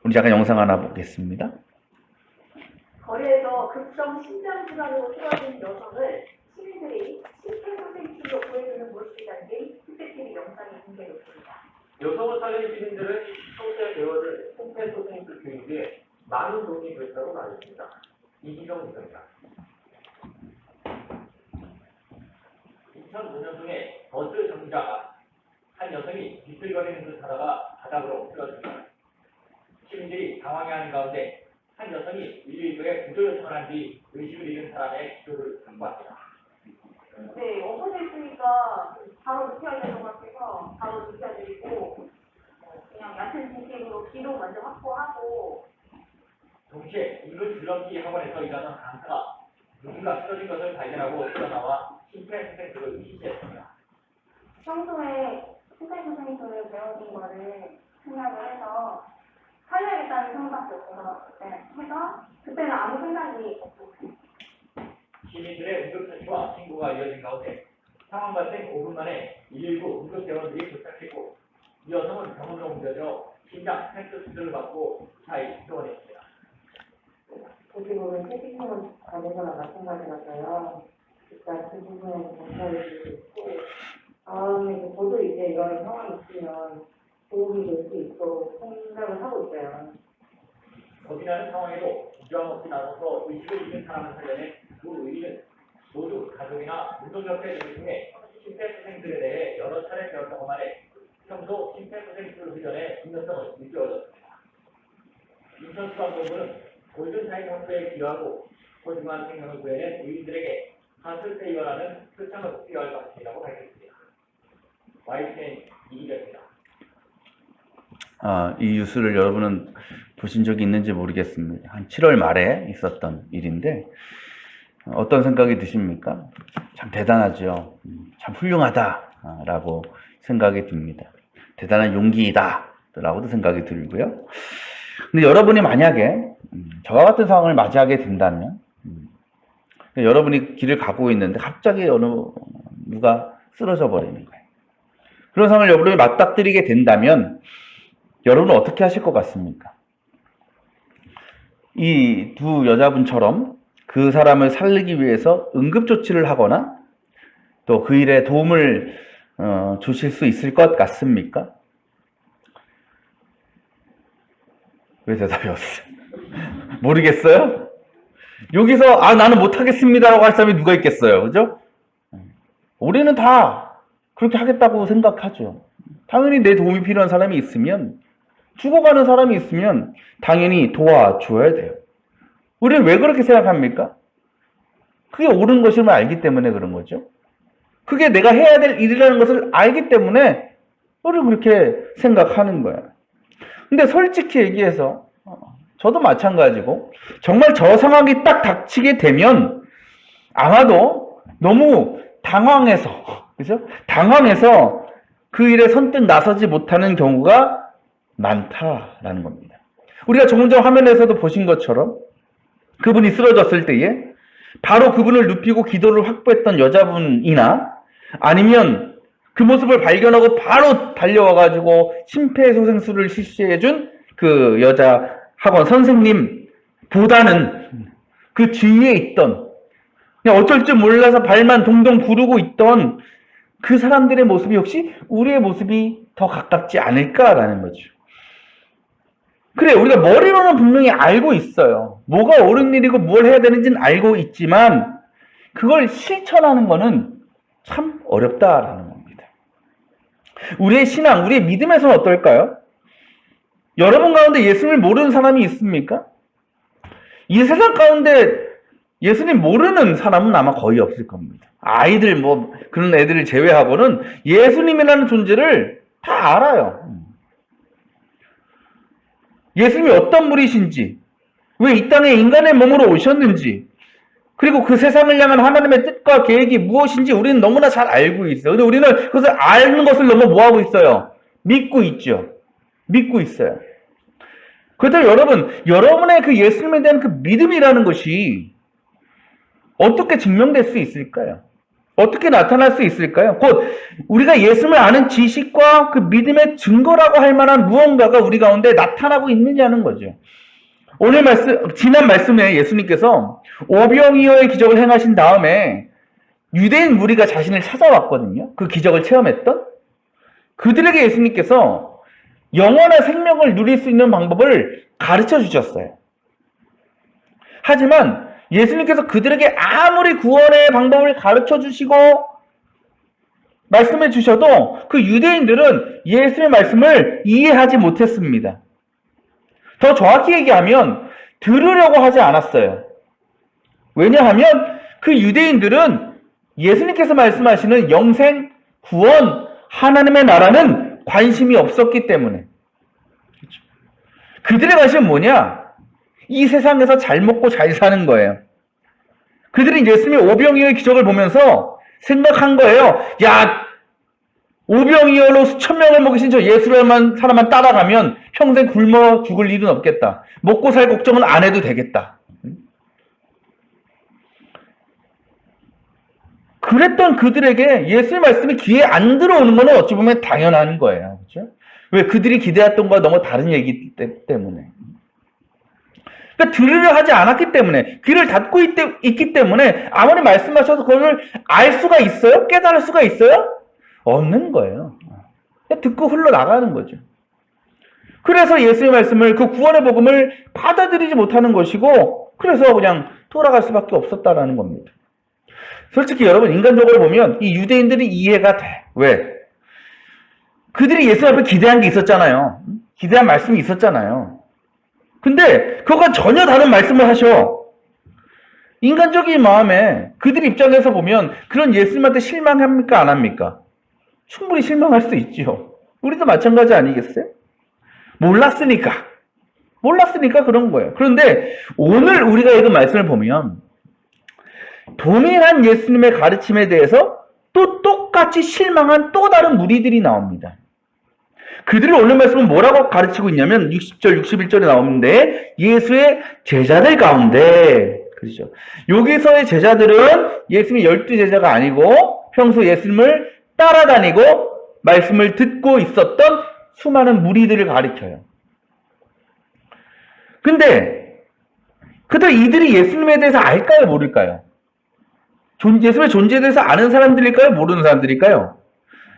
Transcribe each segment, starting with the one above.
우리 잠깐 영상 하나 보겠습니다. 거리에서 급성 심장 질환으로 쓰러진 여성을 시민들이 심폐소생술로 구해주는 모습이 담긴 CCTV 영상이 공개됐습니다. 여성을 살린 시민들은 평소에 배워줄 심폐소생술 교육에 많은 도움이 됐다고 말했습니다. 이기정 기자입니다. 2005년경에 버스 정류장 한 여성이 비틀거리는 듯 하다가 바닥으로 쓰러집니다. 시민들이 당황해하는 가운데 한 여성이 119에 구조 요청을 한 뒤 의식을 잃은 사람의 기도를 당부합니다. 네, 엎어졌으니까 바로 눕혀야 될 것 같아서 바로 눕혀드리고 그냥 얕은 중심으로 기도 먼저 확보하고 동시에 인근 줄넘기 학원에서 일하는 강사가 누군가 쓰러진 것을 발견하고 뛰어나와 심폐소생술을 실시했습니다. 평소에 심폐소생술을 배우는 거를 생각을 해서 살려야겠다는 생각밖에 없어서 해서 그때는 아무 생각이 없었어요. 시민들의 응급처치와 신고가 이어진 가운데 상황 발생 5분 만에 119 응급대원들이 도착했고 이 여성은 병원으로 옮겨져 심장 스텐트 수술을 받고 무사히 퇴원했습니다. 어떻게 보면 채팅창을 가는 거랑 마찬가지라서요. 일단 그 부분에 감사를 드리고 다음에 저도 이제 이런 상황이 있으면 도움이 될 수 있도록 생각을 하고 있어요. 거듭나는 상황에도 주저함 없이 나서서 의식을 잃은 사람을 살려낸 두 의인은 모두 가족이나 운동협회 등을 통해 심폐소생술에 대해 여러 차례 배웠다고 말해 평소 심폐소생술 훈련의 중요성을 일깨워줬습니다. 인천수방본부는 골든타임 헌터에 기여하고 소중한 생명을 구해낸 의인들에게 하슬페이어라는 표창을 수여할 방침이라고 밝혔습니다. YTN 이기자입니다. 이 뉴스를 여러분은 보신 적이 있는지 모르겠습니다. 한 7월 말에 있었던 일인데 어떤 생각이 드십니까? 참 대단하죠. 참 훌륭하다라고 생각이 듭니다. 대단한 용기이다 라고도 생각이 들고요. 근데 여러분이 만약에 저와 같은 상황을 맞이하게 된다면 여러분이 길을 가고 있는데 갑자기 누가 쓰러져 버리는 거예요. 그런 상황을 여러분이 맞닥뜨리게 된다면 여러분은 어떻게 하실 것 같습니까? 이 두 여자분처럼 그 사람을 살리기 위해서 응급조치를 하거나 또 그 일에 도움을 주실 수 있을 것 같습니까? 왜 대답이 없어요? 모르겠어요? 여기서 나는 못하겠습니다라고 할 사람이 누가 있겠어요? 그죠? 우리는 다 그렇게 하겠다고 생각하죠. 당연히 내 도움이 필요한 사람이 있으면 죽어가는 사람이 있으면 당연히 도와줘야 돼요. 우리는 왜 그렇게 생각합니까? 그게 옳은 것임을 알기 때문에 그런 거죠. 그게 내가 해야 될 일이라는 것을 알기 때문에 우리는 그렇게 생각하는 거예요. 근데 솔직히 얘기해서 저도 마찬가지고 정말 저 상황이 딱 닥치게 되면 아마도 너무 당황해서 그죠? 당황해서 그 일에 선뜻 나서지 못하는 경우가 많다라는 겁니다. 우리가 조금 전 화면에서도 보신 것처럼 그분이 쓰러졌을 때에 바로 그분을 눕히고 기도를 확보했던 여자분이나 아니면 그 모습을 발견하고 바로 달려와가지고 심폐소생술을 실시해준 그 여자 학원 선생님보다는 그 주위에 있던 그냥 어쩔 줄 몰라서 발만 동동 구르고 있던 그 사람들의 모습이 혹시 우리의 모습이 더 가깝지 않을까라는 거죠. 그래, 우리가 머리로는 분명히 알고 있어요. 뭐가 옳은 일이고 뭘 해야 되는지는 알고 있지만 그걸 실천하는 거는 참 어렵다라는 겁니다. 우리의 신앙, 우리의 믿음에서는 어떨까요? 여러분 가운데 예수님을 모르는 사람이 있습니까? 이 세상 가운데 예수님 모르는 사람은 아마 거의 없을 겁니다. 아이들 그런 애들을 제외하고는 예수님이라는 존재를 다 알아요. 예수님이 어떤 분이신지, 왜 이 땅에 인간의 몸으로 오셨는지, 그리고 그 세상을 향한 하나님의 뜻과 계획이 무엇인지 우리는 너무나 잘 알고 있어요. 근데 우리는 그것을 아는 것을 너무 뭐하고 있어요? 믿고 있죠. 믿고 있어요. 그렇다면 여러분의 그 예수님에 대한 그 믿음이라는 것이 어떻게 증명될 수 있을까요? 어떻게 나타날 수 있을까요? 곧 우리가 예수를 아는 지식과 그 믿음의 증거라고 할 만한 무언가가 우리 가운데 나타나고 있느냐는 거죠. 지난 말씀에 예수님께서 오병이어의 기적을 행하신 다음에 유대인 무리가 자신을 찾아왔거든요. 그 기적을 체험했던 그들에게 예수님께서 영원한 생명을 누릴 수 있는 방법을 가르쳐 주셨어요. 하지만 예수님께서 그들에게 아무리 구원의 방법을 가르쳐 주시고 말씀해 주셔도 그 유대인들은 예수의 말씀을 이해하지 못했습니다. 더 정확히 얘기하면 들으려고 하지 않았어요. 왜냐하면 그 유대인들은 예수님께서 말씀하시는 영생, 구원, 하나님의 나라는 관심이 없었기 때문에. 그들의 관심은 뭐냐? 이 세상에서 잘 먹고 잘 사는 거예요. 그들이 예수님의 오병이어의 기적을 보면서 생각한 거예요. 야, 오병이어로 수천 명을 먹이신 저 예수라는 사람만 따라가면 평생 굶어 죽을 일은 없겠다. 먹고 살 걱정은 안 해도 되겠다. 그랬던 그들에게 예수의 말씀이 귀에 안 들어오는 것은 어찌 보면 당연한 거예요. 그렇죠? 왜? 그들이 기대했던 것과 너무 다른 얘기 때문에. 그러니까 들으려 하지 않았기 때문에, 귀를 닫고 있기 때문에 아무리 말씀하셔도 그걸 알 수가 있어요? 깨달을 수가 있어요? 없는 거예요. 그냥 듣고 흘러나가는 거죠. 그래서 예수의 말씀을, 그 구원의 복음을 받아들이지 못하는 것이고, 그래서 그냥 돌아갈 수밖에 없었다라는 겁니다. 솔직히 여러분, 인간적으로 보면 이 유대인들이 이해가 돼. 왜? 그들이 예수 앞에 기대한 게 있었잖아요. 기대한 말씀이 있었잖아요. 근데 그거가 전혀 다른 말씀을 하셔. 인간적인 마음에 그들 입장에서 보면 그런 예수님한테 실망합니까? 안 합니까? 충분히 실망할 수 있죠. 우리도 마찬가지 아니겠어요? 몰랐으니까 그런 거예요. 그런데 오늘 우리가 읽은 말씀을 보면 동일한 예수님의 가르침에 대해서 또 똑같이 실망한 또 다른 무리들이 나옵니다. 그들이 오늘 말씀은 뭐라고 가르치고 있냐면 60절, 61절에 나오는데 예수의 제자들 가운데, 그렇죠. 여기서의 제자들은 예수님의 12제자가 아니고 평소 예수님을 따라다니고 말씀을 듣고 있었던 수많은 무리들을 가리켜요. 근데 이들이 예수님에 대해서 알까요? 모를까요? 예수님의 존재에 대해서 아는 사람들일까요? 모르는 사람들일까요?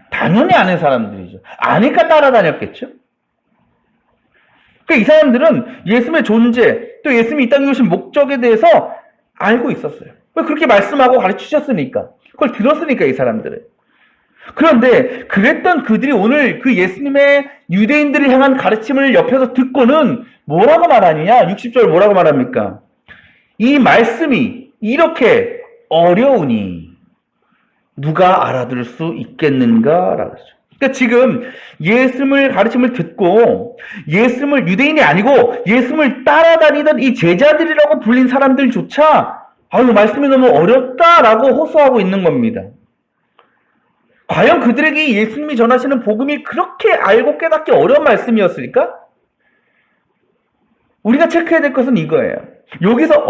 당연히 아는 사람들이죠. 아니까 따라다녔겠죠? 그러니까 이 사람들은 예수님의 존재, 또 예수님이 이 땅에 오신 목적에 대해서 알고 있었어요. 왜? 그렇게 말씀하고 가르치셨으니까. 그걸 들었으니까, 이 사람들은. 그런데 그랬던 그들이 오늘 그 예수님의 유대인들을 향한 가르침을 옆에서 듣고는 뭐라고 말하느냐? 60절 뭐라고 말합니까? 이 말씀이 이렇게 어려우니 누가 알아들을 수 있겠는가라고 하죠. 그러니까 지금 예수님을 가르침을 듣고 예수님을 유대인이 아니고 예수님을 따라다니던 이 제자들이라고 불린 사람들조차 말씀이 너무 어렵다라고 호소하고 있는 겁니다. 과연 그들에게 예수님이 전하시는 복음이 그렇게 알고 깨닫기 어려운 말씀이었을까? 우리가 체크해야 될 것은 이거예요. 여기서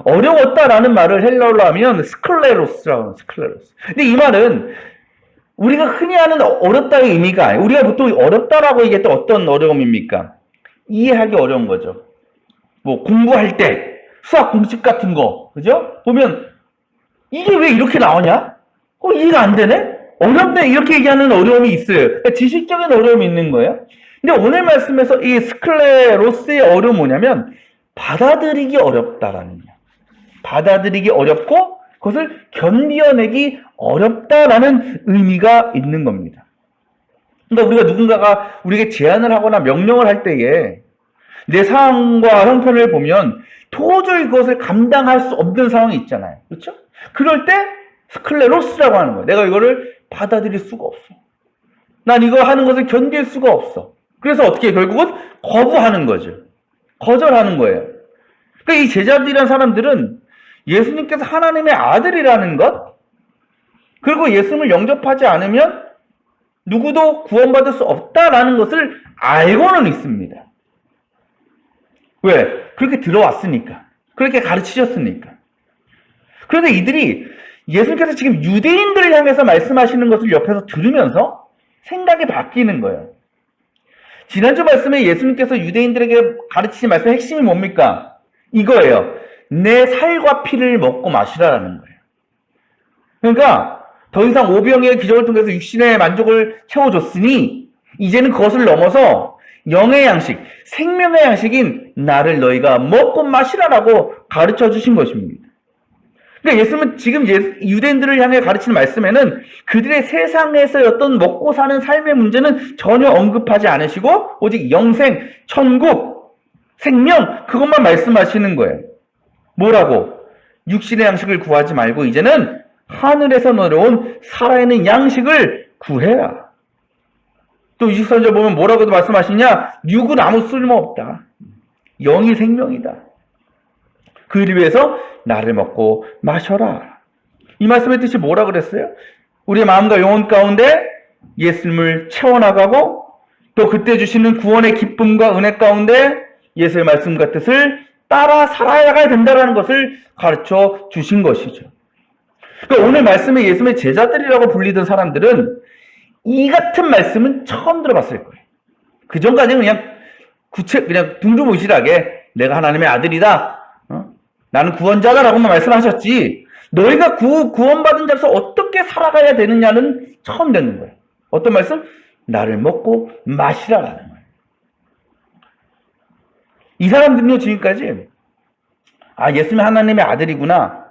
어려웠다라는 말을 헬라어로 하면 스클레로스라고 해요. 스클레로스. 근데 이 말은 우리가 흔히 하는 어렵다의 의미가 아니에요. 우리가 보통 어렵다라고 얘기할 때 어떤 어려움입니까? 이해하기 어려운 거죠. 뭐 공부할 때 수학 공식 같은 거, 그죠? 보면 이게 왜 이렇게 나오냐? 이해가 안 되네? 어렵네? 이렇게 얘기하는 어려움이 있어요. 그러니까 지식적인 어려움이 있는 거예요. 근데 오늘 말씀에서 이 스클레로스의 어려움은 뭐냐면 받아들이기 어렵다라는 거예요. 받아들이기 어렵고 그것을 견뎌내기 어렵다라는 의미가 있는 겁니다. 그러니까 우리가 누군가가 우리에게 제안을 하거나 명령을 할 때에 내 상황과 형편을 보면 도저히 그것을 감당할 수 없는 상황이 있잖아요. 그렇죠? 그럴 때 스클레로스라고 하는 거예요. 내가 이거를 받아들일 수가 없어. 난 이거 하는 것을 견딜 수가 없어. 그래서 어떻게 결국은 거부하는 거죠. 거절하는 거예요. 그러니까 이 제자들이라는 사람들은 예수님께서 하나님의 아들이라는 것, 그리고 예수님을 영접하지 않으면 누구도 구원받을 수 없다라는 것을 알고는 있습니다. 왜? 그렇게 들어왔으니까. 그렇게 가르치셨으니까. 그런데 이들이 예수님께서 지금 유대인들을 향해서 말씀하시는 것을 옆에서 들으면서 생각이 바뀌는 거예요. 지난주 말씀에 예수님께서 유대인들에게 가르치신 말씀의 핵심이 뭡니까? 이거예요. 내 살과 피를 먹고 마시라라는 거예요. 그러니까 더 이상 오병이의 기적을 통해서 육신의 만족을 채워줬으니 이제는 그것을 넘어서 영의 양식, 생명의 양식인 나를 너희가 먹고 마시라라고 가르쳐 주신 것입니다. 그러니까 예수님은 지금 유대인들을 향해 가르치는 말씀에는 그들의 세상에서의 어떤 먹고 사는 삶의 문제는 전혀 언급하지 않으시고 오직 영생, 천국, 생명 그것만 말씀하시는 거예요. 뭐라고? 육신의 양식을 구하지 말고 이제는 하늘에서 내려온 살아있는 양식을 구해라. 또 23절 보면 뭐라고도 말씀하시냐? 육은 아무 쓸모없다. 영이 생명이다. 그를 위해서 나를 먹고 마셔라. 이 말씀의 뜻이 뭐라 그랬어요? 우리의 마음과 영혼 가운데 예수님을 채워나가고 또 그때 주시는 구원의 기쁨과 은혜 가운데 예수의 말씀과 뜻을 따라 살아야 된다는 것을 가르쳐 주신 것이죠. 그러니까 오늘 말씀에 예수님의 제자들이라고 불리던 사람들은 이 같은 말씀은 처음 들어봤을 거예요. 그 전까지는 그냥 둥두무실하게 내가 하나님의 아들이다. 나는 구원자다라고만 말씀하셨지 너희가 구원받은 자로서 어떻게 살아가야 되느냐는 처음 듣는 거예요. 어떤 말씀? 나를 먹고 마시라라는 거예요. 이 사람들은요 지금까지 예수님이 하나님의 아들이구나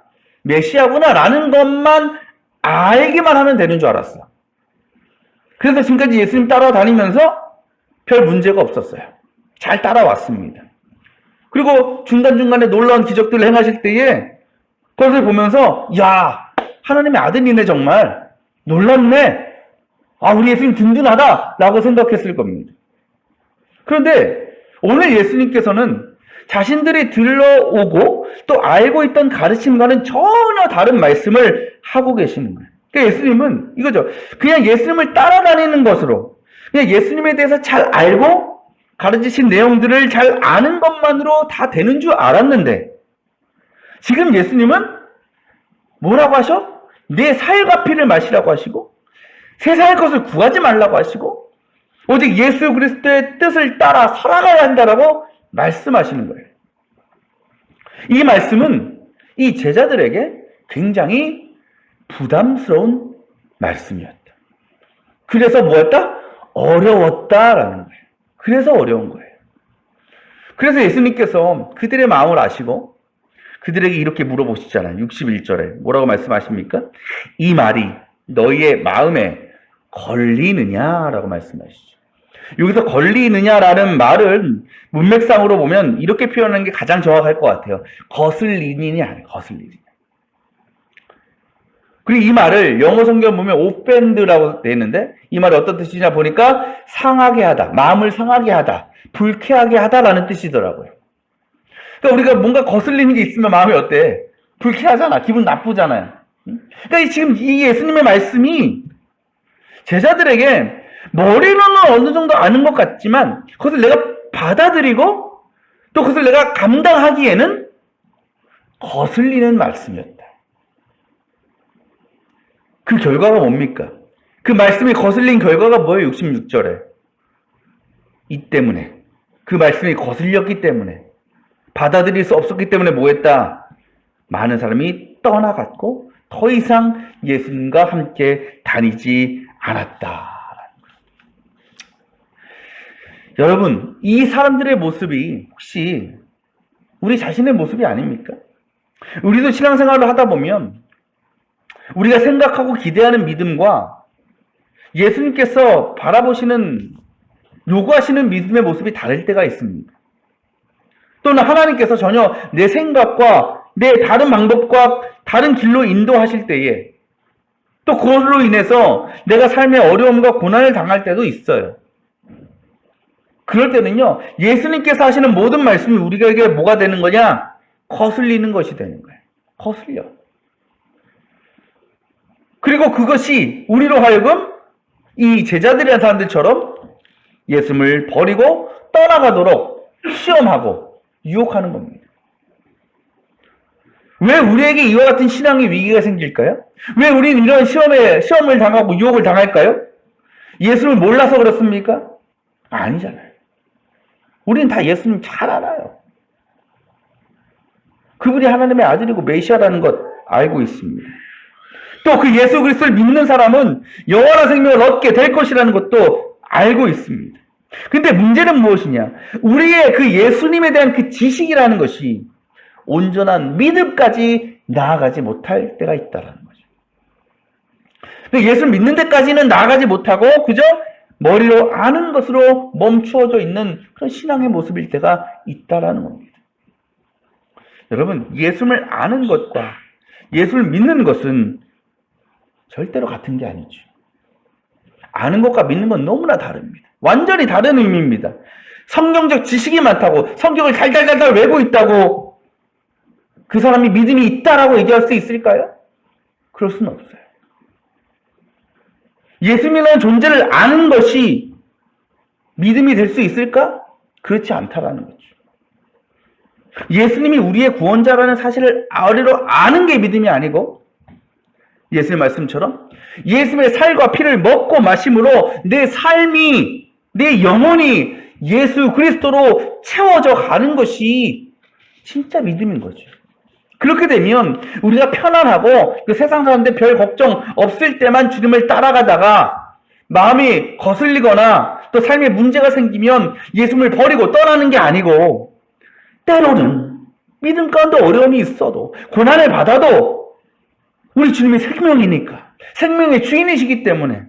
메시아구나 라는 것만 알기만 하면 되는 줄 알았어. 그래서 지금까지 예수님 따라다니면서 별 문제가 없었어요. 잘 따라왔습니다. 그리고 중간중간에 놀라운 기적들을 행하실 때에 그것을 보면서 야 하나님의 아들이네 정말 놀랍네 우리 예수님 든든하다 라고 생각했을 겁니다. 그런데 오늘 예수님께서는 자신들이 들러오고 또 알고 있던 가르침과는 전혀 다른 말씀을 하고 계시는 거예요. 그러니까 예수님은 이거죠. 그냥 예수님을 따라다니는 것으로 그냥 예수님에 대해서 잘 알고 가르치신 내용들을 잘 아는 것만으로 다 되는 줄 알았는데 지금 예수님은 뭐라고 하셔? 내 살과 피를 마시라고 하시고 세상의 것을 구하지 말라고 하시고 오직 예수 그리스도의 뜻을 따라 살아가야 한다라고 말씀하시는 거예요. 이 말씀은 이 제자들에게 굉장히 부담스러운 말씀이었다. 그래서 뭐였다? 어려웠다라는 거예요. 그래서 어려운 거예요. 그래서 예수님께서 그들의 마음을 아시고 그들에게 이렇게 물어보시잖아요. 61절에 뭐라고 말씀하십니까? 이 말이 너희의 마음에 걸리느냐라고 말씀하시죠. 여기서 걸리느냐라는 말은 문맥상으로 보면 이렇게 표현하는 게 가장 정확할 것 같아요. 거슬리느냐, 거슬리느냐. 그리고 이 말을 영어 성경 보면 offend라고 되어 있는데 이 말이 어떤 뜻이냐 보니까 상하게 하다, 마음을 상하게 하다, 불쾌하게 하다라는 뜻이더라고요. 그러니까 우리가 뭔가 거슬리는 게 있으면 마음이 어때? 불쾌하잖아, 기분 나쁘잖아요. 그러니까 지금 이 예수님의 말씀이 제자들에게 머리로는 어느 정도 아는 것 같지만 그것을 내가 받아들이고 또 그것을 내가 감당하기에는 거슬리는 말씀이었다. 그 결과가 뭡니까? 그 말씀이 거슬린 결과가 뭐예요? 66절에. 이 때문에. 그 말씀이 거슬렸기 때문에. 받아들일 수 없었기 때문에 뭐 했다? 많은 사람이 떠나갔고 더 이상 예수님과 함께 다니지 않았다. 여러분, 이 사람들의 모습이 혹시 우리 자신의 모습이 아닙니까? 우리도 신앙생활을 하다 보면 우리가 생각하고 기대하는 믿음과 예수님께서 바라보시는, 요구하시는 믿음의 모습이 다를 때가 있습니다. 또는 하나님께서 전혀 내 생각과 내 다른 방법과 다른 길로 인도하실 때에 또 그걸로 인해서 내가 삶의 어려움과 고난을 당할 때도 있어요. 그럴 때는요, 예수님께서 하시는 모든 말씀이 우리에게 뭐가 되는 거냐? 거슬리는 것이 되는 거예요. 거슬려. 그리고 그것이 우리로 하여금 이 제자들이라는 사람들처럼 예수님을 버리고 떠나가도록 시험하고 유혹하는 겁니다. 왜 우리에게 이와 같은 신앙의 위기가 생길까요? 왜 우리는 이런 시험을 당하고 유혹을 당할까요? 예수를 몰라서 그렇습니까? 아니잖아요. 우리는 다 예수님 잘 알아요. 그분이 하나님의 아들이고 메시아라는 것 알고 있습니다. 또 그 예수 그리스도를 믿는 사람은 영원한 생명을 얻게 될 것이라는 것도 알고 있습니다. 근데 문제는 무엇이냐? 우리의 그 예수님에 대한 그 지식이라는 것이 온전한 믿음까지 나아가지 못할 때가 있다는 거죠. 예수를 믿는 데까지는 나아가지 못하고 그저 머리로 아는 것으로 멈추어져 있는 그런 신앙의 모습일 때가 있다라는 겁니다. 여러분, 예수를 아는 것과 예수를 믿는 것은 절대로 같은 게 아니죠. 아는 것과 믿는 건 너무나 다릅니다. 완전히 다른 의미입니다. 성경적 지식이 많다고, 성경을 달달달달 외고 있다고 그 사람이 믿음이 있다라고 얘기할 수 있을까요? 그럴 수는 없어요. 예수님이라는 존재를 아는 것이 믿음이 될 수 있을까? 그렇지 않다라는 거죠. 예수님이 우리의 구원자라는 사실을 머리로 아는 게 믿음이 아니고 예수의 말씀처럼 예수님의 살과 피를 먹고 마심으로 내 삶이, 내 영혼이 예수 그리스도로 채워져 가는 것이 진짜 믿음인 거죠. 그렇게 되면 우리가 편안하고 그 세상 사람들 별 걱정 없을 때만 주님을 따라가다가 마음이 거슬리거나 또 삶에 문제가 생기면 예수님을 버리고 떠나는 게 아니고 때로는 믿음 가운데 어려움이 있어도 고난을 받아도 우리 주님이 생명이니까 생명의 주인이시기 때문에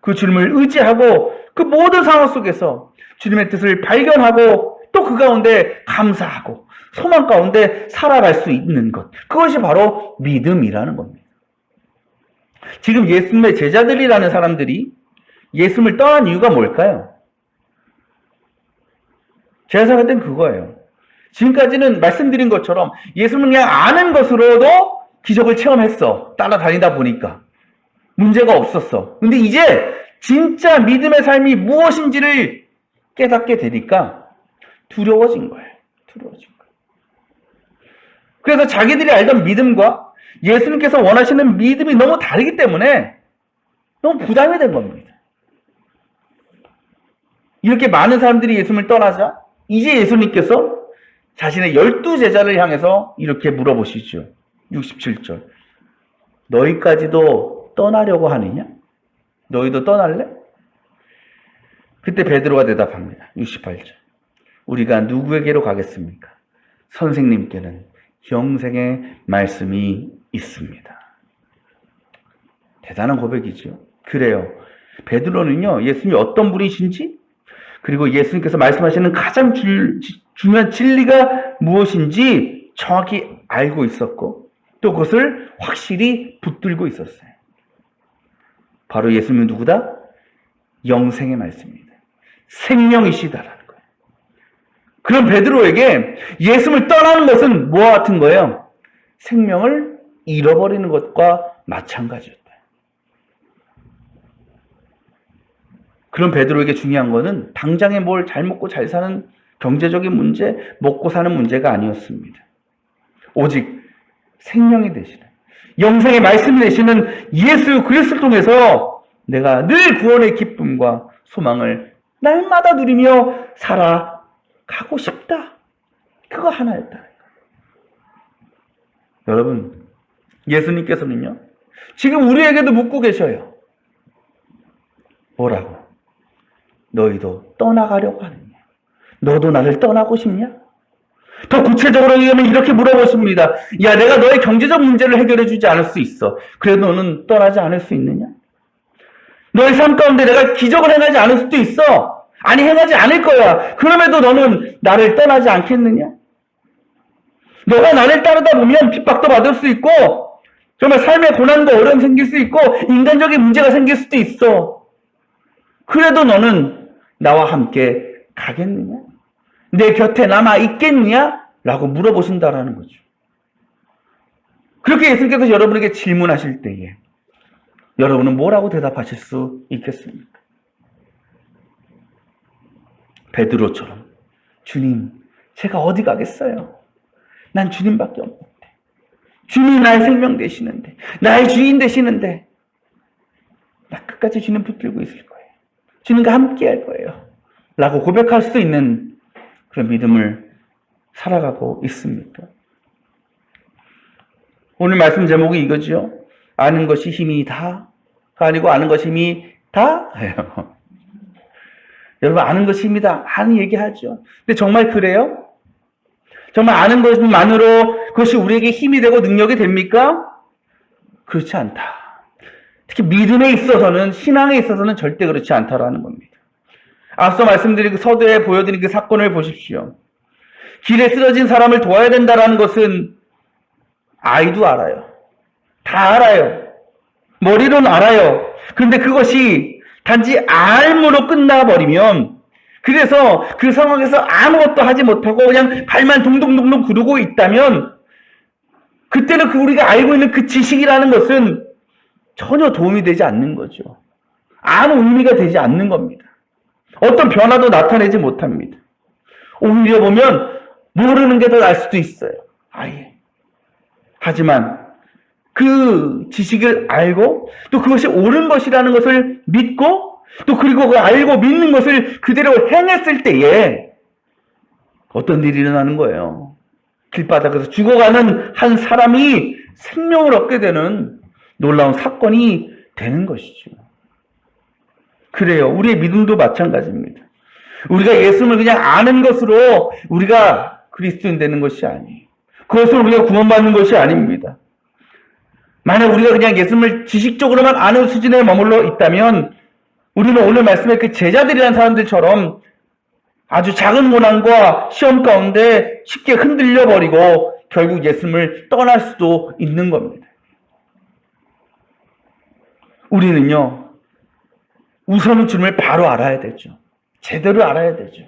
그 주님을 의지하고 그 모든 상황 속에서 주님의 뜻을 발견하고 또 그 가운데 감사하고 소망 가운데 살아갈 수 있는 것, 그것이 바로 믿음이라는 겁니다. 지금 예수님의 제자들이라는 사람들이 예수님을 떠난 이유가 뭘까요? 제가 생각할 땐 그거예요. 지금까지는 말씀드린 것처럼 예수님을 그냥 아는 것으로도 기적을 체험했어. 따라다니다 보니까. 문제가 없었어. 근데 이제 진짜 믿음의 삶이 무엇인지를 깨닫게 되니까 두려워진 거예요. 두려워진 거예요. 그래서 자기들이 알던 믿음과 예수님께서 원하시는 믿음이 너무 다르기 때문에 너무 부담이 된 겁니다. 이렇게 많은 사람들이 예수님을 떠나자 이제 예수님께서 자신의 12제자를 향해서 이렇게 물어보시죠. 67절. 너희까지도 떠나려고 하느냐? 너희도 떠날래? 그때 베드로가 대답합니다. 68절. 우리가 누구에게로 가겠습니까? 선생님께는 영생의 말씀이 있습니다. 대단한 고백이죠. 그래요. 베드로는요, 예수님이 어떤 분이신지, 그리고 예수님께서 말씀하시는 가장 중요한 진리가 무엇인지 정확히 알고 있었고, 또 그것을 확실히 붙들고 있었어요. 바로 예수님은 누구다? 영생의 말씀입니다. 생명이시다라는 거예요. 그럼 베드로에게 예수님을 떠나는 것은 뭐와 같은 거예요? 생명을 잃어버리는 것과 마찬가지였다. 그럼 베드로에게 중요한 거는 당장에 뭘 잘 먹고 잘 사는 경제적인 문제, 먹고 사는 문제가 아니었습니다. 오직 생명이 되시는, 영생의 말씀이 되시는 예수 그리스도를 통해서 내가 늘 구원의 기쁨과 소망을 날마다 누리며 살아가고 싶다. 그거 하나였다. 여러분, 예수님께서는요, 지금 우리에게도 묻고 계셔요. 뭐라고? 너희도 떠나가려고 하느냐? 너도 나를 떠나고 싶냐? 더 구체적으로 얘기하면 이렇게 물어보십니다. 야, 내가 너의 경제적 문제를 해결해 주지 않을 수 있어. 그래도 너는 떠나지 않을 수 있느냐? 너의 삶 가운데 내가 기적을 행하지 않을 수도 있어. 아니, 행하지 않을 거야. 그럼에도 너는 나를 떠나지 않겠느냐? 너가 나를 따르다 보면 핍박도 받을 수 있고 정말 삶의 고난과 어려움 생길 수 있고 인간적인 문제가 생길 수도 있어. 그래도 너는 나와 함께 가겠느냐? 내 곁에 남아 있겠느냐? 라고 물어보신다라는 거죠. 그렇게 예수님께서 여러분에게 질문하실 때에 여러분은 뭐라고 대답하실 수 있겠습니까? 베드로처럼 주님, 제가 어디 가겠어요? 난 주님밖에 없는데. 주님이 나의 생명 되시는데, 나의 주인 되시는데, 나 끝까지 주님 붙들고 있을 거예요. 주님과 함께 할 거예요. 라고 고백할 수 있는 그런 믿음을 살아가고 있습니까? 오늘 말씀 제목이 이거죠. 아는 것이 힘이 다가 아니고 아는 것이 힘이 다예요. 여러분, 아는 것이 힘이다 많이 얘기하죠. 근데 정말 그래요? 정말 아는 것만으로 그것이 우리에게 힘이 되고 능력이 됩니까? 그렇지 않다. 특히 믿음에 있어서는, 신앙에 있어서는 절대 그렇지 않다라는 겁니다. 앞서 말씀드린 그 서두에 보여드린 그 사건을 보십시오. 길에 쓰러진 사람을 도와야 된다는 것은 아이도 알아요. 다 알아요. 머리로는 알아요. 그런데 그것이 단지 알므로 끝나버리면, 그래서 그 상황에서 아무것도 하지 못하고 그냥 발만 동동동동 구르고 있다면, 그때는 우리가 알고 있는 그 지식이라는 것은 전혀 도움이 되지 않는 거죠. 아무 의미가 되지 않는 겁니다. 어떤 변화도 나타내지 못합니다. 오히려 보면 모르는 게 더 나을 수도 있어요. 아예. 하지만 그 지식을 알고 또 그것이 옳은 것이라는 것을 믿고 또 그리고 그 알고 믿는 것을 그대로 행했을 때에 어떤 일이 일어나는 거예요. 길바닥에서 죽어가는 한 사람이 생명을 얻게 되는 놀라운 사건이 되는 것이죠. 그래요. 우리의 믿음도 마찬가지입니다. 우리가 예수님을 그냥 아는 것으로 우리가 그리스도인 되는 것이 아니에요. 그것으로 우리가 구원받는 것이 아닙니다. 만약 우리가 그냥 예수님을 지식적으로만 아는 수준에 머물러 있다면 우리는 오늘 말씀의 그 제자들이라는 사람들처럼 아주 작은 고난과 시험 가운데 쉽게 흔들려 버리고 결국 예수님을 떠날 수도 있는 겁니다. 우리는요, 우선은 주님을 바로 알아야 되죠. 제대로 알아야 되죠.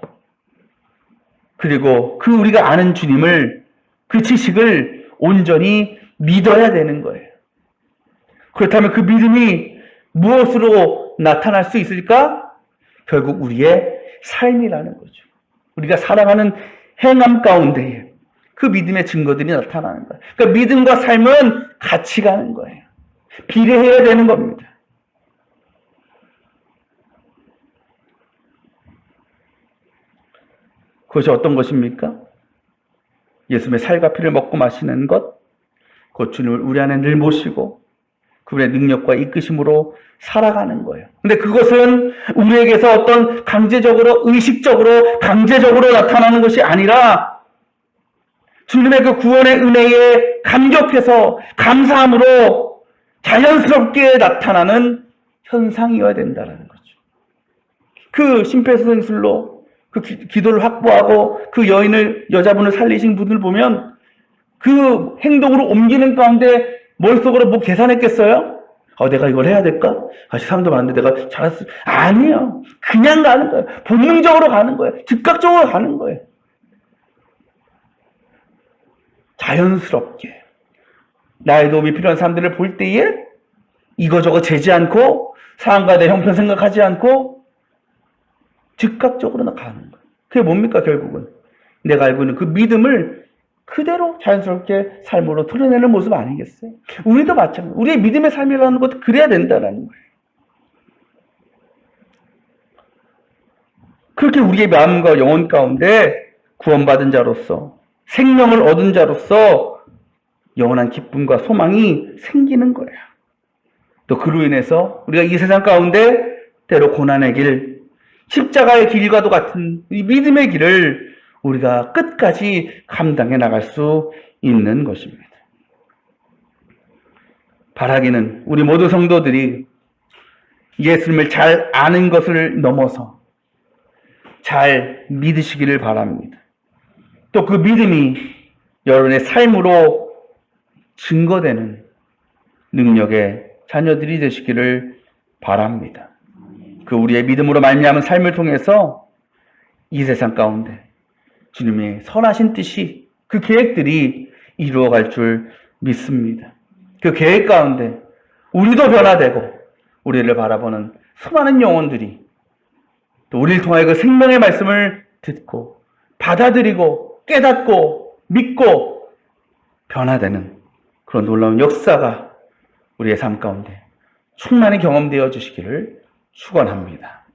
그리고 그 우리가 아는 주님을, 그 지식을 온전히 믿어야 되는 거예요. 그렇다면 그 믿음이 무엇으로 나타날 수 있을까? 결국 우리의 삶이라는 거죠. 우리가 살아가는 행함 가운데에 그 믿음의 증거들이 나타나는 거예요. 그러니까 믿음과 삶은 같이 가는 거예요. 비례해야 되는 겁니다. 그것이 어떤 것입니까? 예수님의 살과 피를 먹고 마시는 것, 그 주님을 우리 안에 늘 모시고 그분의 능력과 이끄심으로 살아가는 거예요. 근데 그것은 우리에게서 어떤 강제적으로, 의식적으로, 강제적으로 나타나는 것이 아니라 주님의 그 구원의 은혜에 감격해서 감사함으로 자연스럽게 나타나는 현상이어야 된다는 거죠. 그 심폐소생술로 그 기도를 확보하고 그 여자분을 살리신 분을 보면 그 행동으로 옮기는 가운데 머릿속으로 뭐 계산했겠어요? 내가 이걸 해야 될까? 아직 사람도 많은데 내가 잘했어. 아니요. 그냥 가는 거예요. 본능적으로 가는 거예요. 즉각적으로 가는 거예요. 자연스럽게. 나의 도움이 필요한 사람들을 볼 때에 이거저거 재지 않고 상황과 내 형편 생각하지 않고 즉각적으로 가는 거예요. 그게 뭡니까 결국은? 내가 알고 있는 그 믿음을 그대로 자연스럽게 삶으로 드러내는 모습 아니겠어요? 우리도 마찬가지예요. 우리의 믿음의 삶이라는 것도 그래야 된다는 거예요. 그렇게 우리의 마음과 영혼 가운데 구원받은 자로서 생명을 얻은 자로서 영원한 기쁨과 소망이 생기는 거예요. 또 그로 인해서 우리가 이 세상 가운데 때로 고난의 길, 십자가의 길과도 같은 이 믿음의 길을 우리가 끝까지 감당해 나갈 수 있는 것입니다. 바라기는 우리 모두 성도들이 예수님을 잘 아는 것을 넘어서 잘 믿으시기를 바랍니다. 또 그 믿음이 여러분의 삶으로 증거되는 능력의 자녀들이 되시기를 바랍니다. 그 우리의 믿음으로 말미암은 삶을 통해서 이 세상 가운데 주님의 선하신 뜻이, 그 계획들이 이루어갈 줄 믿습니다. 그 계획 가운데 우리도 변화되고 우리를 바라보는 수많은 영혼들이 또 우리를 통하여 그 생명의 말씀을 듣고 받아들이고 깨닫고 믿고 변화되는 그런 놀라운 역사가 우리의 삶 가운데 충만히 경험되어 주시기를 축원합니다.